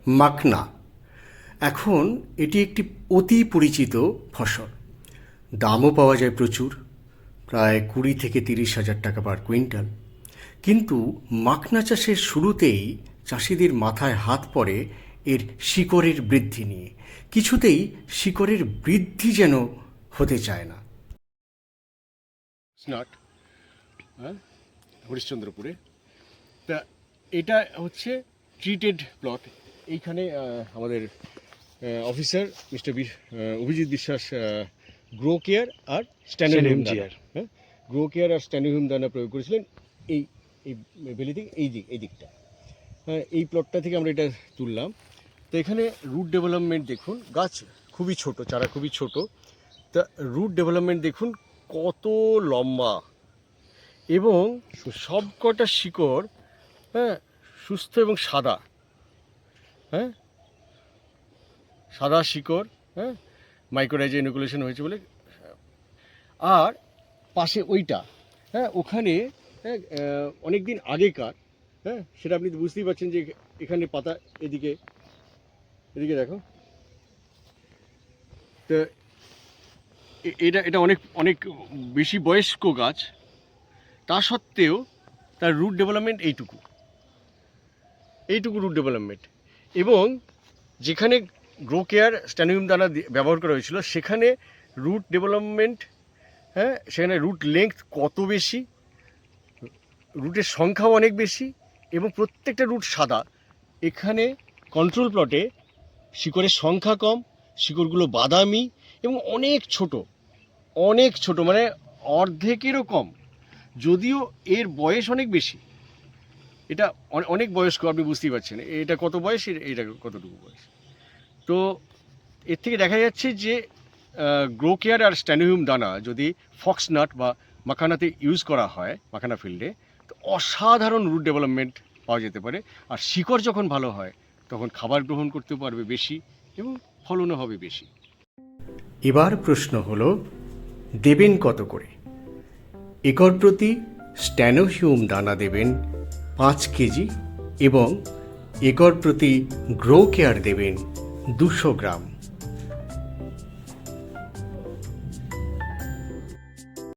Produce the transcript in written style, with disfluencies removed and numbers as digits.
মাখনা। এখন এটি একটি অতি পরিচিত ফসল, দামও পাওয়া যায় প্রচুর, প্রায় 20 থেকে 30 হাজার টাকা পার কুইন্টাল। কিন্তু মাখনা চাষের শুরুতেই চাষিদের মাথায় হাত পড়ে এর শিকড়ের বৃদ্ধি নিয়ে। কিছুতেই শিকড়ের বৃদ্ধি যেন হতে চায় না। স্নাট, হ্যাঁ, হরিশ্চন্দ্রপুরে। তা এটা হচ্ছে ট্রিটেড প্লট। এইখানে আমাদের অফিসার মিস্টার অভিজিৎ বিশ্বাস গ্রো কেয়ার আর স্ট্যানোহিউম দানা, হ্যাঁ, গ্রো কেয়ার আর স্ট্যানোহিউম দানা প্রয়োগ করেছিলেন এই এই বেলি থেকে এই দিকটা। হ্যাঁ, এই প্লটটা থেকে আমরা এটা তুললাম। তো এখানে রুট ডেভেলপমেন্ট দেখুন, গাছ খুবই ছোট, চারা খুবই ছোট। তা রুট ডেভেলপমেন্ট দেখুন কত লম্বা, এবং সব কটা শিকড়, হ্যাঁ, সুস্থ এবং সাদা, হ্যাঁ, সাদা শিকড়, হ্যাঁ, মাইক্রোরাইজা ইনোকুলেশন হয়েছে বলে। আর পাশে ওইটা, হ্যাঁ, ওখানে, হ্যাঁ, অনেক দিন আগেকার, হ্যাঁ, সেটা আপনি বুঝতেই পারছেন যে এখানে পাতা এদিকে দেখো। তো এটা অনেক অনেক বেশি বয়স্ক গাছ, তা সত্ত্বেও তার রুট ডেভেলপমেন্ট এইটুকু রুট ডেভেলপমেন্ট। এবং যেখানে গ্রো কেয়ার স্ট্যানোহিউম দানা ব্যবহার করা হয়েছিল সেখানে রুট ডেভেলপমেন্ট, হ্যাঁ, সেখানে রুট লেংথ কত বেশি, রুটের সংখ্যাও অনেক বেশি, এবং প্রত্যেকটা রুট সাদা। এখানে কন্ট্রোল প্লটে শিকড়ের সংখ্যা কম, শিকড়গুলো বাদামি এবং অনেক ছোট, মানে অর্ধেকেরও কম, যদিও এর বয়স অনেক বেশি। এটা অনেক বয়স্ক, আপনি বুঝতেই পারছেন এটা কত বয়স, এটা কতটুকু বয়স। তো এর থেকে দেখা যাচ্ছে যে গ্রো কেয়ার আর স্ট্যানোহিউম দানা যদি ফক্সনাট বা মাখানাতে ইউজ করা হয়, মাখানা ফিল্ডে, তো অসাধারণ রুট ডেভেলপমেন্ট পাওয়া যেতে পারে। আর শিকড় যখন ভালো হয় তখন খাবার গ্রহণ করতে পারবে বেশি এবং ফলনও হবে বেশি। এবার প্রশ্ন হলো, দেবেন কত করে? একর প্রতি স্ট্যানোহিউম দানা দেবেন 5 কেজি এবং একর প্রতি গ্রো কেয়ার দেবেন 200 গ্রাম।